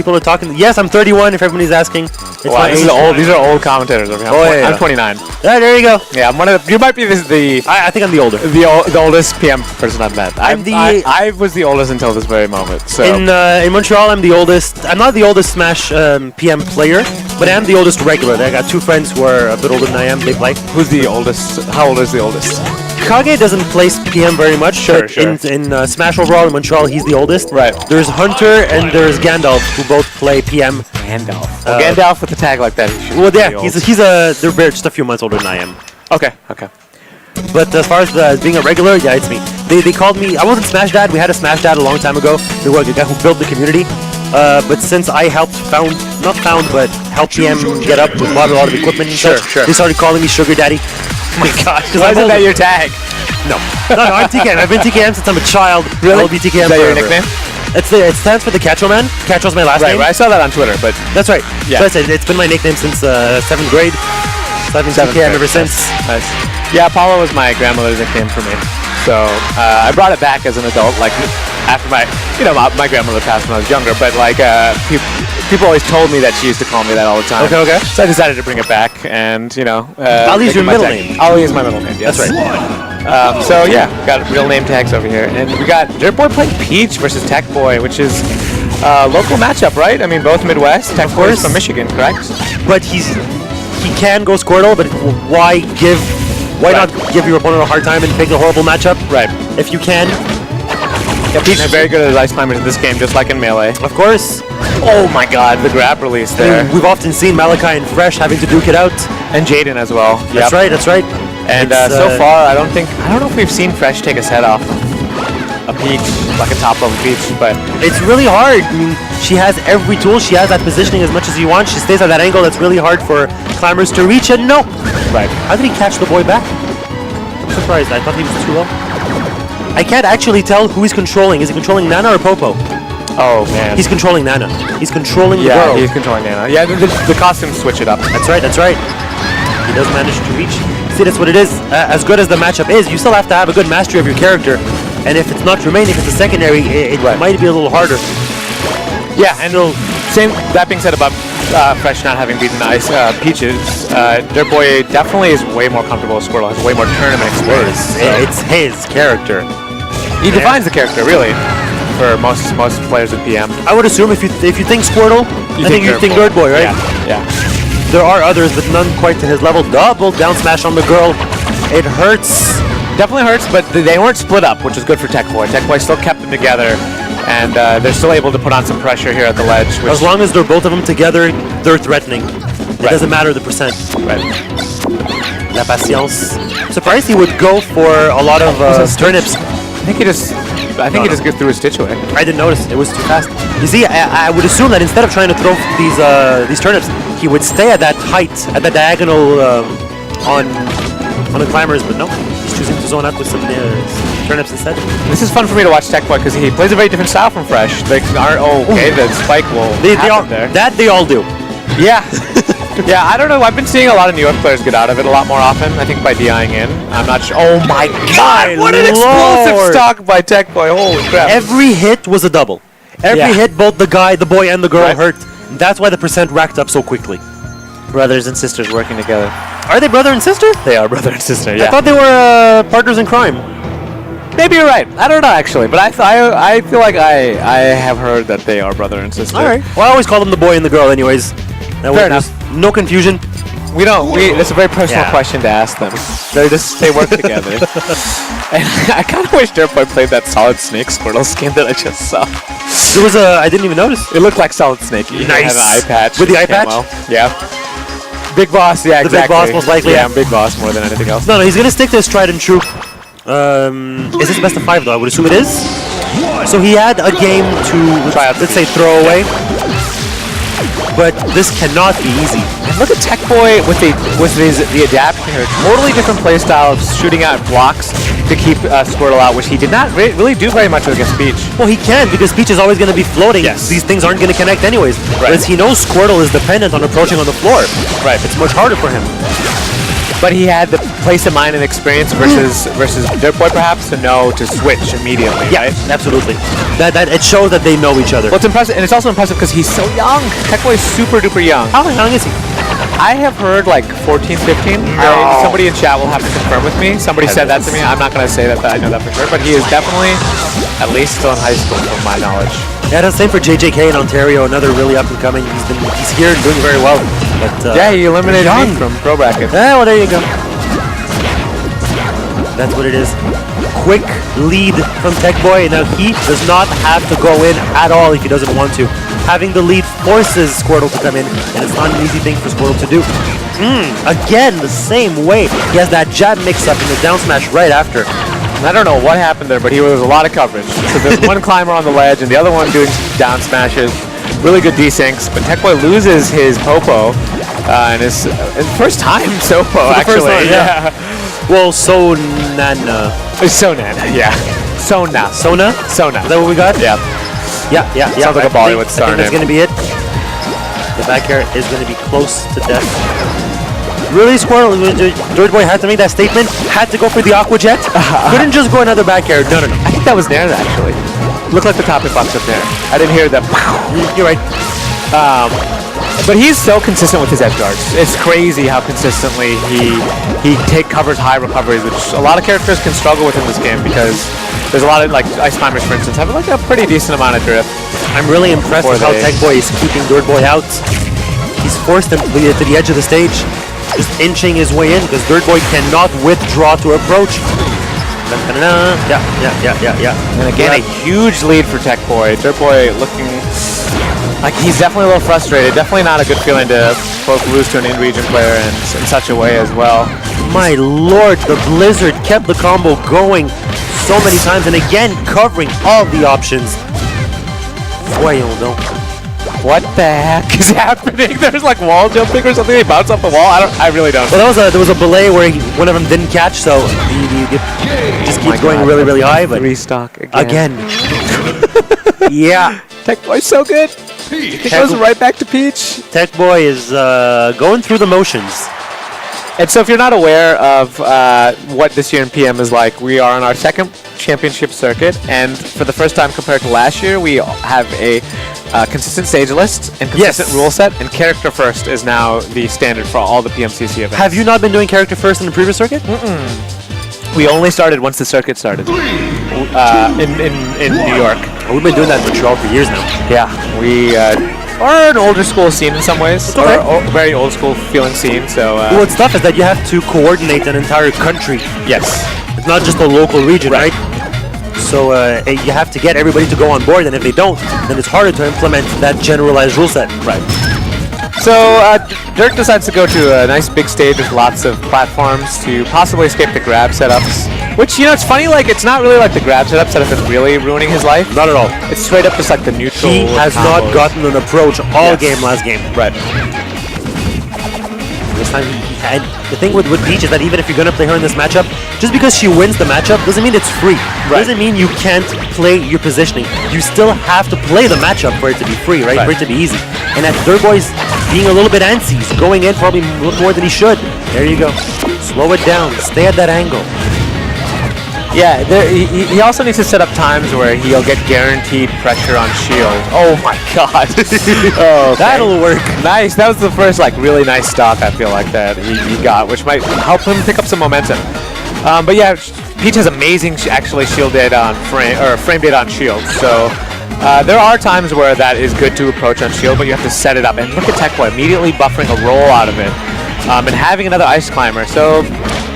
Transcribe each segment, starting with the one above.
People are talking. Yes, I'm 31. If everybody's asking, it's wow, these are old commentators over here. I'm 29. Yeah, there you go. Yeah, I'm one of the. You might be the. I think I'm the older. The oldest PM person I've met. I was the oldest until this very moment. So in Montreal, I'm the oldest. I'm not the oldest Smash PM player, but I am the oldest regular. I got two friends who are a bit older than I am. They play. Who's the oldest? How old is the oldest? Kage doesn't play PM very much. Sure. In Smash overall in Montreal, he's the oldest. Right. There's Hunter and there's Gandalf, who both play PM. Gandalf. Gandalf with a tag like that. Well, yeah, they're just a few months older than I am. Okay. But as far as being a regular, yeah, it's me. They called me. I wasn't Smash Dad. We had a Smash Dad a long time ago. There was a guy who built the community. But since I helped help PM get up, we bought a lot of equipment and Sure. they started calling me Sugar Daddy. Oh my gosh, why isn't that your tag? No, I'm TKM. I've been TKM since I'm a child. Really? I'll be TKM Is that your forever. nickname? It stands for the Catcho Man. Catcho's my last name. Right, I saw that on Twitter, but... That's right. Yeah. So it's been my nickname since 7th grade. So I've been TKM ever since. Nice. Yeah, Apollo was my grandmother's nickname for me. So I brought it back as an adult, like after my grandmother passed when I was younger, but like people always told me that she used to call me that all the time. Okay. So I decided to bring it back, and Ali's your middle name. Ali is my middle name. Yes. That's right. So yeah, got real name tags over here, and we got Dirtboy playing Peach versus Techboy, which is a local matchup, right? I mean, both Midwest. Techboy is from Michigan, correct? But he can go Squirtle, but why not give your opponent a hard time and pick a horrible matchup? Right. If you can. Yeah, Peach is very good at ice climbers in this game, just like in Melee. Of course. Oh my god, the grab release there. We've often seen Malachi and Fresh having to duke it out. And Jaden as well. That's right. And so far, I don't know if we've seen Fresh take his head off a Peach, like a top level Peach, but it's really hard. I mean, she has every tool. She has that positioning as much as you want. She stays at that angle. That's really hard for climbers to reach. And no. Right. How did he catch the boy back? I'm surprised. I thought he was too low. I can't actually tell who he's controlling. Is he controlling Nana or Popo? Oh man. He's controlling Nana. He's controlling the girl. Yeah, he's controlling Nana. Yeah, the costumes switch it up. That's right. He does manage to reach. See, that's what it is. As good as the matchup is, you still have to have a good mastery of your character. And if it's not remaining, if it's a secondary, it might be a little harder. Yeah, and that being said about Fresh not having beaten Peaches, Dirtboy definitely is way more comfortable with Squirtle, has way more tournament experience. It's his character. He defines the character, really, for most players in PM. I would assume if you think Squirtle, I think you think Dirtboy, right? Yeah. There are others, but none quite to his level. Double down smash on the girl. It hurts. Definitely hurts, but they weren't split up, which is good for Techboy. Techboy still kept them together, and they're still able to put on some pressure here at the ledge. As long as they're both of them together, they're threatening. It doesn't matter the percent. Right. La patience. Surprised he would go for a lot of turnips. I think he just got threw his stitch away. I didn't notice. It was too fast. You see, I would assume that instead of trying to throw these turnips, he would stay at that height, at the diagonal on the climbers, but no. He's choosing to zone out with some turnips instead. This is fun for me to watch Techboy because he plays a very different style from Fresh. They aren't the spike will happen there. That they all do. Yeah. Yeah, I don't know. I've been seeing a lot of New York players get out of it a lot more often. I think by DIing in. I'm not sure. Oh my god! What an explosive stock by Techboy! Holy crap! Every hit was a double. Every hit, both the boy, and the girl hurt. That's why the percent racked up so quickly. Brothers and sisters working together. Are they brother and sister? They are brother and sister. Yeah. I thought they were partners in crime. Maybe you're right. I don't know actually, but I feel like I have heard that they are brother and sister. All right. Well, I always call them the boy and the girl, anyways. Fair enough. No confusion. It's a very personal question to ask them. They work together. And I kind of wish Dirtboy played that Solid Snake Squirtle skin that I just saw. There was I didn't even notice. It looked like Solid Snake. He had an eye patch. With the eye patch? Yeah. Big Boss, yeah, exactly. The Big Boss, most likely. Yeah, Big Boss more than anything else. No, he's going to stick to his tried and true. Is this best of 5, though? I would assume it is. So he had a game to, let's say, throw away. But this cannot be easy. And look at Techboy with the adaption here. Totally different playstyle of shooting out blocks to keep Squirtle out, which he did not really do very much against Peach. Well, he can, because Peach is always going to be floating. Yes. These things aren't going to connect anyways. Right. Whereas he knows Squirtle is dependent on approaching on the floor. Right. It's much harder for him. but he had the place of mind and experience versus Dirtboy perhaps to know to switch immediately. Yeah, right? absolutely. That it shows that they know each other. Well, it's impressive, and it's also impressive because he's so young. Techboy is super duper young. How young is he? I have heard like 14, 15. Somebody in chat will have to confirm with me. Somebody said that to me. I'm not going to say that I know that for sure, but he is definitely at least still in high school from my knowledge. Yeah, that's the same for JJK in Ontario, another really up and coming. He's here and doing very well. But yeah, he eliminated me from Pro Bracket. Yeah, well, there you go. That's what it is. Quick lead from Techboy. Now he does not have to go in at all if he doesn't want to. Having the lead forces Squirtle to come in, and it's not an easy thing for Squirtle to do. Again, the same way. He has that jab mix-up and the down smash right after. I don't know what happened there, but there was a lot of coverage. So there's one climber on the ledge and the other one doing down smashes. Really good desyncs, but Techboy loses his Popo and his first time Sopo, actually. Time, yeah. Well, Sonana. Sonana, yeah. Sona. Sona? Sona. Is that what we got? Yeah. Yeah. Sounds like a Bollywood star I think that's name. going to be it. The back air is going to be close to death. Really, Squirrel? Dirtboy had to make that statement? Had to go for the Aqua Jet? Couldn't just go another back air. No. I think that was Nair, actually. Looked like the top box up there. I didn't hear that. You're right. But he's so consistent with his edge guards. It's crazy how consistently he covers high recoveries, which a lot of characters can struggle with in this game because there's a lot of, like, Ice Climbers, for instance, have like a pretty decent amount of drift. I'm really impressed with how Techboy is keeping Dirtboy out. He's forced him to the edge of the stage, just inching his way in because Dirtboy cannot withdraw to approach. Yeah. And again, a huge lead for Techboy. Dirtboy looking like he's definitely a little frustrated. Definitely not a good feeling to both lose to an in-region player in such a way as well. My lord, the Blizzard kept the combo going so many times and again covering all the options. Voyons donc. What the heck is happening? There's like wall jumping or something. They bounce off the wall. I really don't. Well, there was a belay where one of them didn't catch, so he just keeps going really high. But restock again. Yeah. Techboy's so good. It goes right back to Peach. Techboy is going through the motions. And so if you're not aware of what this year in PM is like, we are on our second championship circuit, and for the first time compared to last year, we have a consistent stage list and consistent rule set, and character first is now the standard for all the PMCC events. Have you not been doing character first in the previous circuit? We only started once the circuit started in New York. Well, we've been doing that in Montreal for years now. Yeah, we are an older school scene in some ways, or a very old school feeling scene. So what's tough is that you have to coordinate an entire country. Yes, it's not just a local region, right? So you have to get everybody to go on board, and if they don't, then it's harder to implement that generalized rule set. Right. So Dirk decides to go to a nice big stage with lots of platforms to possibly escape the grab setups. Which, you know, it's funny, like, it's not really like the grab setups that have been really ruining his life. Not at all. It's straight up just like the neutral. He has not gotten an approach all game last game. Right. This time he had. The thing with Peach is that even if you're going to play her in this matchup, just because she wins the matchup doesn't mean it's free. Right. Doesn't mean you can't play your positioning. You still have to play the matchup for it to be free, right? For it to be easy. And that Dirtboy's being a little bit antsy. He's going in probably a little more than he should. There you go. Slow it down. Stay at that angle. Yeah, he also needs to set up times where he'll get guaranteed pressure on shield. Oh my god. Oh, okay. That'll work. Nice. That was the first like really nice stock I feel like that he got, which might help him pick up some momentum. But yeah, Peach has amazing actually shield data on frame data on shield. So there are times where that is good to approach on shield, but you have to set it up. And look at Techboy immediately buffering a roll out of it, and having another ice climber. So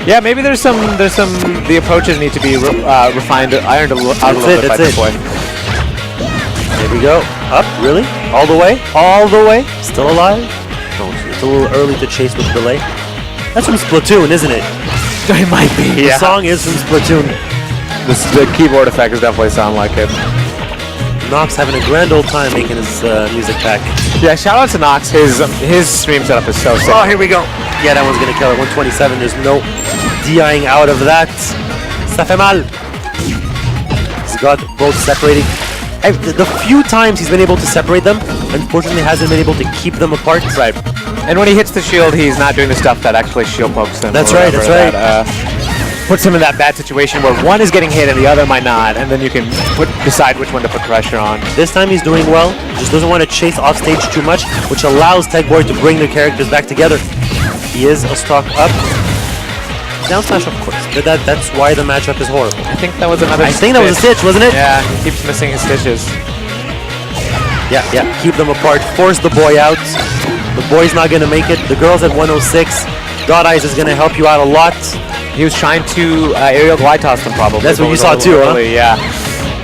yeah, maybe there's some the approaches need to be refined, ironed out a little bit by Dirtboy. There we go. Up, really? All the way? All the way? Still alive? No, it's a little early to chase with delay. That's from Splatoon, isn't it? It might be. The song is from Splatoon. The keyboard effects definitely sound like it. Nox having a grand old time making his music pack. Yeah, shout out to Nox. His stream setup is so sick. Oh, here we go. Yeah, that one's gonna kill it. 127. There's no DIing out of that. Ça fait mal. He's got both separating. The few times he's been able to separate them, unfortunately hasn't been able to keep them apart. Right. And when he hits the shield, he's not doing the stuff that actually shield pokes him. That's or right, whatever, that's right. That, puts him in that bad situation where one is getting hit and the other might not, and then you can decide which one to put pressure on. This time he's doing well, just doesn't want to chase off stage too much, which allows techboy to bring the characters back together. He is a stock up. Down smash, of course, but that's why the matchup is horrible. I think that was another I think that was a stitch, wasn't it? Yeah, he keeps missing his stitches. Yeah, keep them apart, force the boy out. The boy's not going to make it. The girl's at 106. Dot Eyes is going to help you out a lot. He was trying to aerial glide toss them probably. That's what you saw too, huh? Yeah.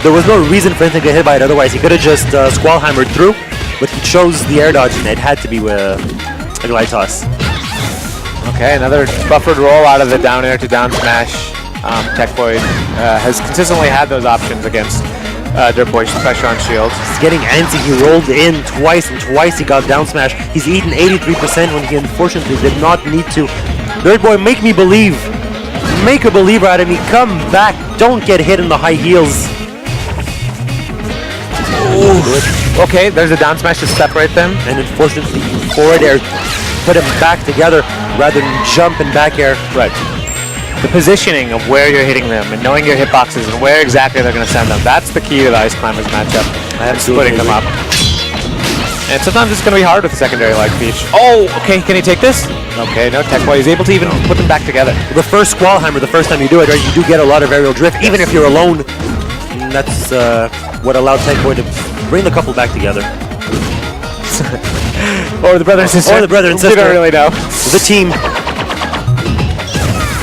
There was no reason for him to get hit by it, otherwise he could have just squall hammered through, but he chose the air dodge and it had to be with a glide toss. Okay, another buffered roll out of the down air to down smash. techboy has consistently had those options against Dirtboy's pressure on shields. He's getting antsy. He rolled in twice and twice he got down smash. He's eaten 83% when he unfortunately did not need to. Dirtboy, make me believe. Make a believer out of me. Come back. Don't get hit in the high heels. Ooh. Okay, there's a down smash to separate them. And unfortunately, forward air put him back together rather than jump and back air. Right. The positioning of where you're hitting them and knowing your hitboxes and where exactly they're going to send them. That's the key to the Ice Climbers matchup. Splitting them up. And sometimes it's going to be hard with a secondary like Peach. Oh, okay, can he take this? Okay, no, techboy is able to even put them back together. The first squall hammer, the first time you do it, right, you do get a lot of aerial drift, even if you're alone. And that's what allowed techboy to bring the couple back together. Or the brother and sister. Or the brother and sister. We don't really know. The team.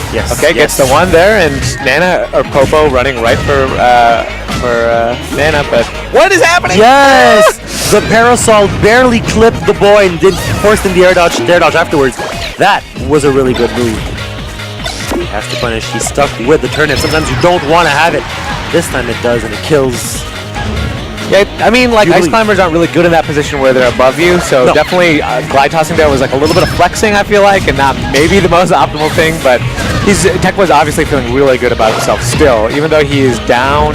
Yes. Okay, gets the one there, and Nana or Popo running right for Nana, but what is happening? Yes! The parasol barely clipped the boy and did forced in the air dodge afterwards. That was a really good move. He has to punish. He's stuck with the turnip. Sometimes you don't want to have it. This time it does, and it kills. Yeah, I mean, like, Jubilee. Ice Climbers aren't really good in that position where they're above you, so No. definitely glide tossing there was like a little bit of flexing, I feel like, and not maybe the most optimal thing, but techboy's obviously feeling really good about himself still, even though he is down.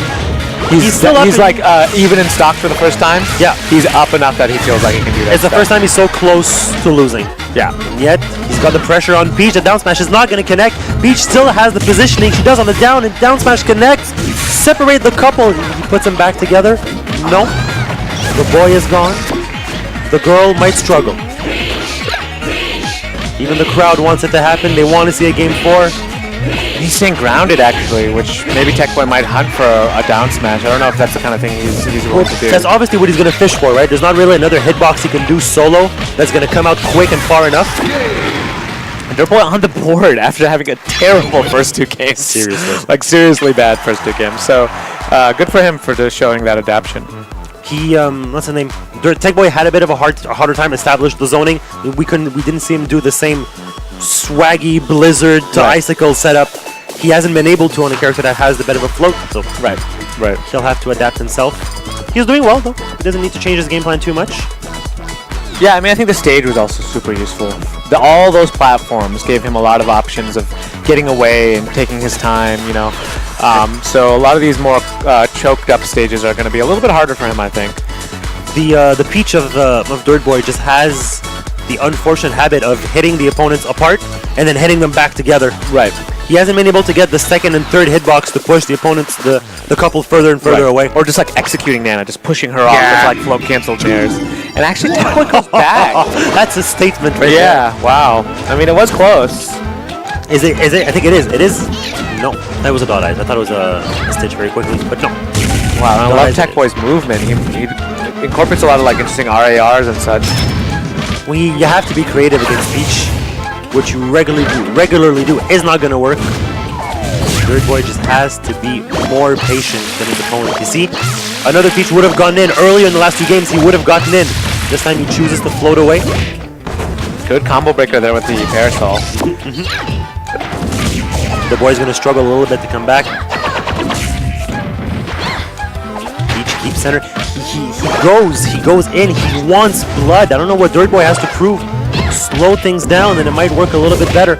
He's still up he's like even in stock for the first time. Yeah. He's up enough that he feels like he can do that. It's the first time he's so close to losing. Yeah. And yet, he's got the pressure on Peach. The down smash is not going to connect. Peach still has the positioning she does on the down, and down smash connects. Separate the couple. He puts them back together. No. The boy is gone. The girl might struggle. Even the crowd wants it to happen. They want to see a game 4. He's staying grounded, actually, which maybe techboy might hunt for a down smash. I don't know if that's the kind of thing he's willing to do. That's obviously what he's going to fish for, right? There's not really another hitbox he can do solo that's going to come out quick and far enough. Dirtboy on the board after having a terrible first 2 games. Seriously. Like, seriously bad first 2 games. So, good for him for just showing that adaptation. He, what's his name? techboy had a bit of a harder time establishing the zoning. We didn't see him do the same swaggy blizzard to icicle setup. He hasn't been able to on a character that has the bit of a float, so Right. he'll have to adapt himself. He's doing well though. He doesn't need to change his game plan too much. Yeah, I mean, I think the stage was also super useful. All those platforms gave him a lot of options of getting away and taking his time, you know. So a lot of these more choked up stages are going to be a little bit harder for him, I think. The Peach of Dirtboy just has the unfortunate habit of hitting the opponents apart and then hitting them back together. Right. He hasn't been able to get the second and third hitbox to push the opponents, the couple further and further away. Or just like executing Nana, just pushing her off with like float cancel chairs. And actually techboy goes back. That's a statement right Yeah, wow. I mean, it was close. there. Is it? I think it is. It is. No, that was a dot eyes. I thought it was a stitch very quickly, but no. Wow, I Dot love eyes. techboy's movement. He incorporates a lot of like interesting RARs and such. You have to be creative against Peach. What you regularly do is not going to work. Dirtboy just has to be more patient than his opponent. You see, another Peach would have gone in earlier in the last 2 games. He would have gotten in. This time he chooses to float away. Good combo breaker there with the parasol. The boy's going to struggle a little bit to come back. Peach keeps center. He goes in. He wants blood. I don't know what Dirtboy has to prove. Slow things down, and it might work a little bit better.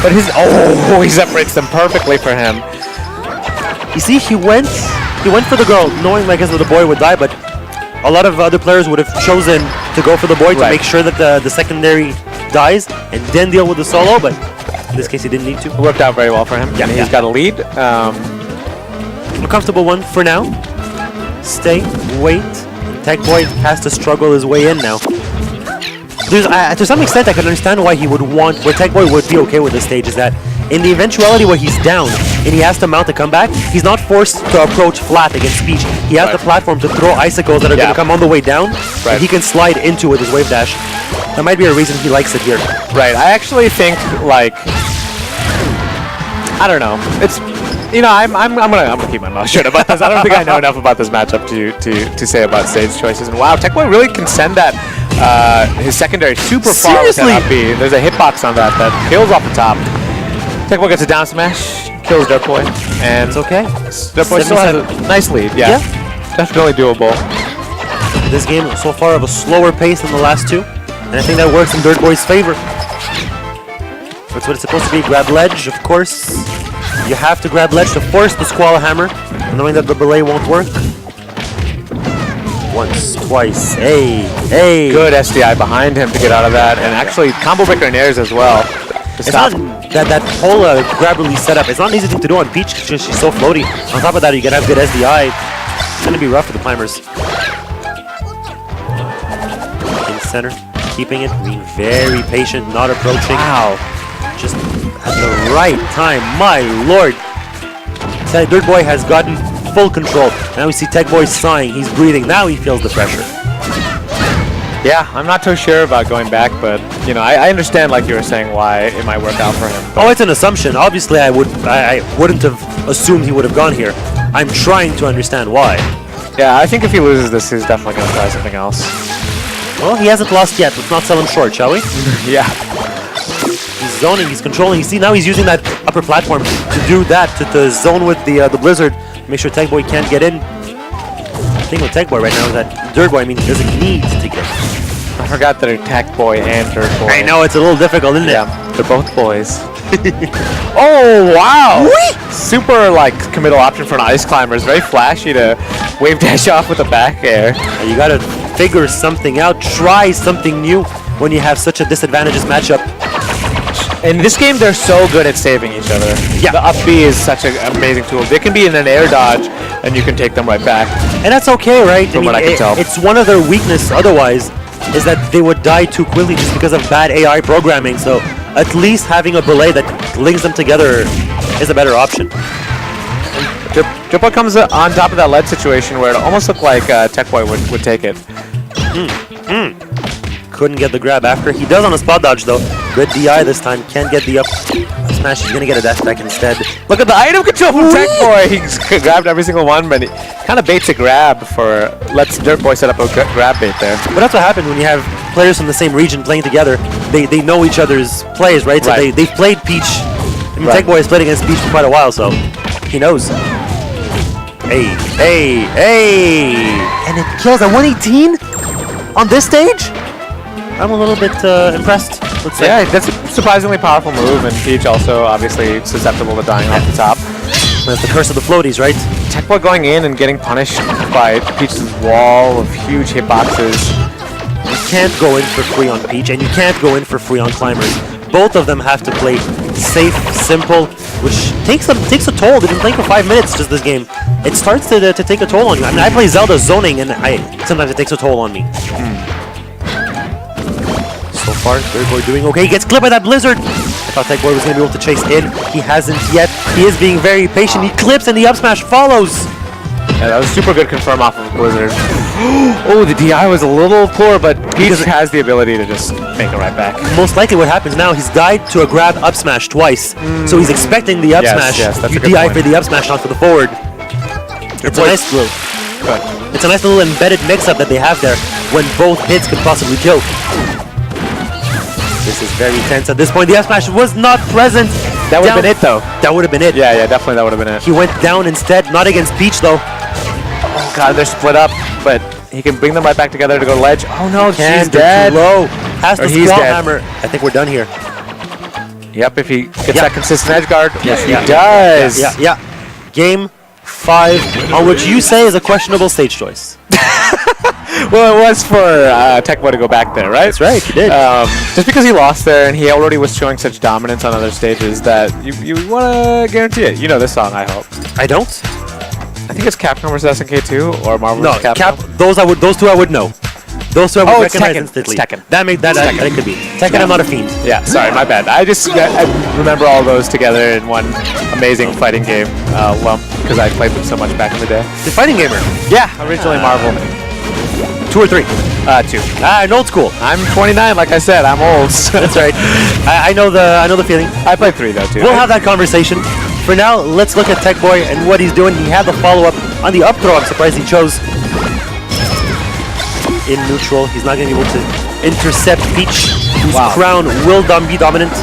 But he separates them perfectly for him. You see, he went for the girl, knowing, I guess, that the boy would die, but a lot of other players would have chosen to go for the boy to Right. make sure that the secondary dies and then deal with the solo, but in this case he didn't need to. It worked out very well for him. Yeah, and yeah. he's got a lead. A comfortable one for now. Stay, wait. Techboy has to struggle his way in now. To some extent, I can understand why he would want, where Techboy would be okay with this stage, is that in the eventuality where he's down and he has to mount a comeback, he's not forced to approach flat against Peach. He has the platform to throw icicles that are going to come on the way down, and he can slide into with his wave dash. That might be a reason he likes it here. Right. I actually think, like, I don't know. It's, you know, I'm gonna keep my mouth shut about this. I don't think I know enough about this matchup to say about stage choices. And wow, Techboy really can send that his secondary super far with that up B. There's a hitbox on that kills off the top. Techboy gets a down smash, kills Dirtboy, and It's okay. Dirtboy still has a nice lead. Yeah, definitely doable. This game so far of a slower pace than the last two, and I think that works in Dirtboy's favor. That's what it's supposed to be. Grab ledge, of course. You have to grab ledge to force the Squall Hammer, knowing that the belay won't work. Once, twice, hey. Good SDI behind him to get out of that, and actually combo breaker and airs as well. It's not that whole grab release setup. It's not an easy thing to do on Peach because she's so floaty. On top of that, you gotta have good SDI. It's gonna be rough for the climbers. In center, keeping it, being very patient, not approaching. Wow. Just at the right time, my lord. Dirtboy has gotten full control. Now we see Techboy sighing, he's breathing. Now he feels the pressure. Yeah, I'm not too sure about going back, but you know, I understand, like you were saying, why it might work out for him. Oh, it's an assumption. Obviously, I wouldn't have assumed he would have gone here. I'm trying to understand why. Yeah, I think if he loses this, he's definitely going to try something else. Well, he hasn't lost yet. Let's not sell him short, shall we? Yeah. He's zoning, he's controlling. You see, now he's using that upper platform to do that, to zone with the Blizzard, make sure Techboy can't get in. The thing with Techboy right now is that Dirtboy, doesn't need to get in. I forgot that they're Techboy and Dirtboy. I know, it's a little difficult, isn't it? Yeah, they're both boys. Oh, wow! Whee! Super, like, committal option for an ice climber. It's very flashy to wave dash off with a back air. You gotta figure something out, try something new when you have such a disadvantageous matchup. In this game, they're so good at saving each other. Yeah. The up B is such an amazing tool. They can be in an air dodge, and you can take them right back. And that's okay, right? From what I can tell. It's one of their weaknesses otherwise, is that they would die too quickly just because of bad AI programming. So at least having a belay that links them together is a better option. Dirtboy comes on top of that lead situation where it almost looked like Techboy would take it. Couldn't get the grab after. He does on a spot dodge though. Good DI this time. Can't get the up smash. He's gonna get a dash back instead. Look at the item control from Techboy. He grabbed every single one, but he kind of baits a grab lets Dirtboy set up a grab bait there. But that's what happens when you have players from the same region playing together. They know each other's plays, right? So they've played Peach. Techboy has played against Peach for quite a while, so he knows. Hey. And it kills at 118 on this stage? I'm a little bit impressed, let's say. Yeah, that's a surprisingly powerful move, and Peach also obviously susceptible to dying off the top. That's the curse of the floaties, right? Techboy going in and getting punished by Peach's wall of huge hitboxes. You can't go in for free on Peach, and you can't go in for free on climbers. Both of them have to play safe, simple, which takes a toll. They've been playing for 5 minutes just this game. It starts to take a toll on you. I play Zelda zoning, and sometimes it takes a toll on me. So far, Dirtboy doing okay. He gets clipped by that Blizzard. I thought Techboy was going to be able to chase in. He hasn't yet. He is being very patient. He clips, and the up smash follows. Yeah, that was super good confirm off of Blizzard. Oh, the DI was a little poor, but Peach has the ability to just make it right back. Most likely what happens now, he's died to a grab up smash twice. So he's expecting the up smash. Yes, that's you a good DI point. for the up smash, not for the forward. It's a nice little... It's a nice little embedded mix-up that they have there when both hits could possibly kill. This is very tense at this point. The up smash was not present. That would have been it, though. That would have been it. Yeah, definitely that would have been it. He went down instead, not against Peach though. Oh god, they're split up, but he can bring them right back together to go to ledge. Oh no, she's dead. dead. Low. Has the He's Squall dead. Hammer. I think we're done here. Yep, if he gets that consistent edge guard, yes, he Yeah. does. Yeah. Game 5, on which you say is a questionable stage choice. Well, it was for techboy to go back there, right? That's right, he did. Just because he lost there and he already was showing such dominance on other stages that you want to guarantee it. You know this song, I hope. I don't. I think it's Capcom vs SNK 2 or Marvel vs. Capcom. Those two I would know. Those two I would it's recognize Tekken. instantly. It's Tekken. That could be. Tekken, I'm not a fiend. Yeah, sorry, my bad. I remember all those together in one amazing fighting game lump because I played them so much back in the day. The fighting gamer. Yeah, originally Marvel. 2 or 3? 2. An old school. I'm 29, like I said. I'm old. That's right. I know the feeling. I played 3 though too. We'll have that conversation. For now, let's look at techboy and what he's doing. He had the follow-up on the up throw. I'm surprised he chose in neutral. He's not going to be able to intercept Peach, whose crown will be dominant.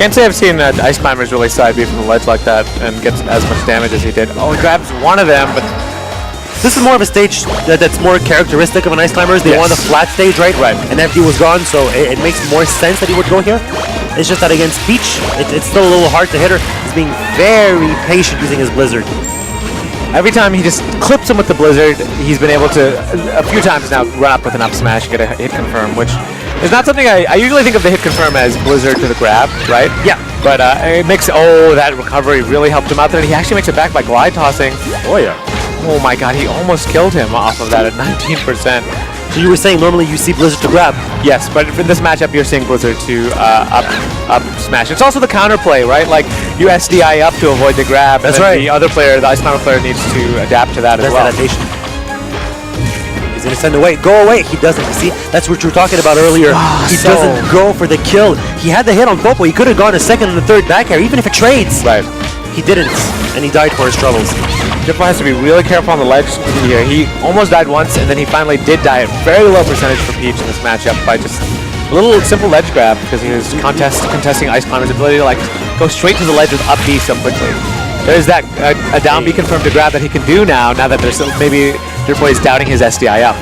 Can't say I've seen Ice Climbers really side B from the ledge like that and gets as much damage as he did. Oh, he grabs one of them, but this is more of a stage that's more characteristic of an Ice Climbers. They want a flat stage, right? Right. And FD was gone, so it makes more sense that he would go here. It's just that against Peach, it's still a little hard to hit her. He's being very patient using his Blizzard. Every time he just clips him with the Blizzard, he's been able to, a few times now, run up with an up smash and get a hit confirm, which is not something I usually think of the hit confirm as Blizzard to the grab, right? Yeah. But it makes, that recovery really helped him out there, and he actually makes it back by glide tossing. Oh, yeah. Oh my god, he almost killed him off of that at 19%. So you were saying normally you see Blizzard to grab? Yes, but in this matchup you're seeing Blizzard to up smash. It's also the counterplay, right? Like you SDI up to avoid the grab. That's right. The other player, the Ice Climber player, needs to adapt to that as well. Adaptation. He's going to send away. Go away. He doesn't. You see, that's what you were talking about earlier. He doesn't go for the kill. He had the hit on Popo. He could have gone a second and a third back air, even if it trades. Right. He didn't, and he died for his troubles. Dirtboy has to be really careful on the ledge here. He almost died once, and then he finally did die at very low percentage for Peach in this matchup by just a little simple ledge grab because he was contesting Ice Climber's ability to like go straight to the ledge with up B so quickly. There's that a down B confirmed to grab that he can do now that there's maybe Dirtboy is doubting his SDI up.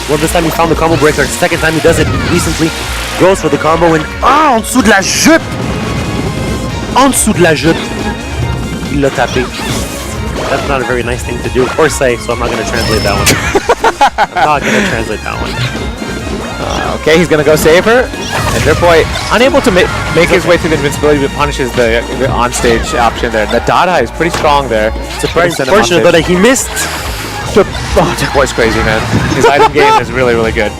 Well, this time he found the combo breaker. Second time he does it recently. Goes for the combo and en dessous de la jupe! En dessous de la jupe. Il l'a tapé. That's not a very nice thing to do or say, so I'm not going to translate that one. I'm not going to translate that one. Okay, he's going to go save her. And Dirtboy, unable to make his way through the invincibility, but punishes the on-stage option there. The Dada is pretty strong there. Surprised, unfortunate though that he missed. Dirtboy's crazy, man. His item game is really, really good.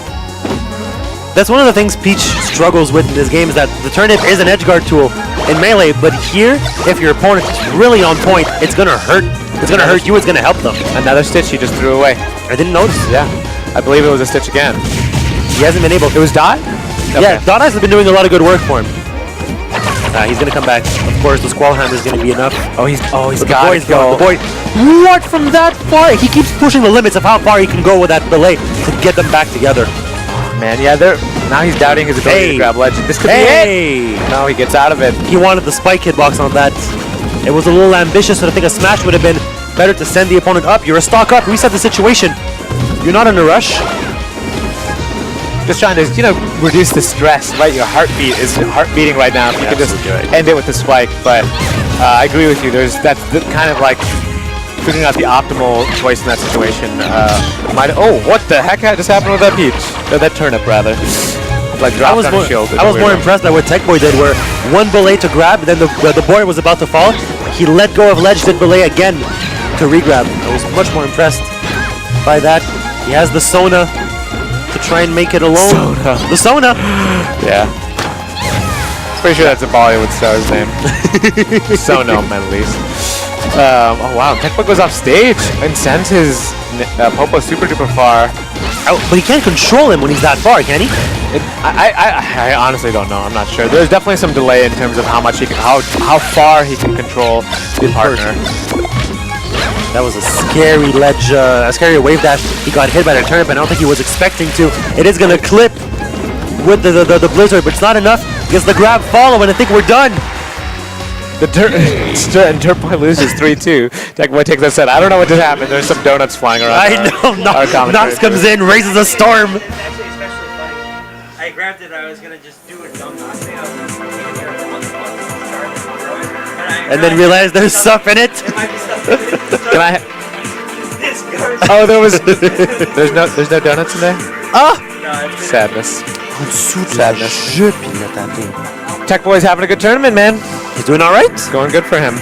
That's one of the things Peach struggles with in this game is that the turnip is an edgeguard tool in Melee, but here, if your opponent is really on point, it's going to hurt. It's going to hurt you, it's going to help them. Another stitch he just threw away. I didn't notice. Yeah. I believe it was a stitch again. He hasn't been able. It was Dot? Okay. Yeah, Dot has been doing a lot of good work for him. He's going to come back. Of course, the Squall Hammer is going to be enough. He's got to go. The boy, what from that far? He keeps pushing the limits of how far he can go with that delay to get them back together. Man, yeah, now he's doubting his ability to grab ledge. This could be it. No, he gets out of it. He wanted the spike hitbox on that. It was a little ambitious, but I think a smash would have been better to send the opponent up. You're a stock up. Reset the situation. You're not in a rush. Just trying to, reduce the stress, right? Your heartbeat is beating right now. You can just end it with the spike. But I agree with you. That's kind of like figuring out the optimal choice in that situation. What the heck just happened with that Peach? Or that turnip, rather. Like dropped on his shield. I was more impressed by what techboy did, where one belay to grab, then the boy was about to fall. He let go of ledge, did belay again to regrab. I was much more impressed by that. He has the Sona to try and make it alone. The Sona! Yeah. Pretty sure that's a Bollywood star's name. Sonam, at least. Wow, techboy goes off stage and sends his Popo super duper far. But he can't control him when he's that far, can he? I honestly don't know. I'm not sure. There's definitely some delay in terms of how much he can, how far he can control the partner. That was a scary ledge, a scary wave dash. He got hit by the turnip, and I don't think he was expecting to. It is gonna clip with the Blizzard, but it's not enough. Gets the grab follow, and I think we're done. And Dirtboy loses 3-2. Techboy takes that set. I don't know what just happened. There's some donuts flying around. I know. Nox comes in, raises a storm. It's actually especially funny. I grabbed it. I was gonna just do a dumb Nox thing. I was and then realized there's stuff in it. There might be stuff in it. Can I? This Oh, there's no donuts in there. Ah, sadness. Sadness. Jeu, puis il l'a tapé. Techboy's having a good tournament, man. He's doing all right. It's going good for him.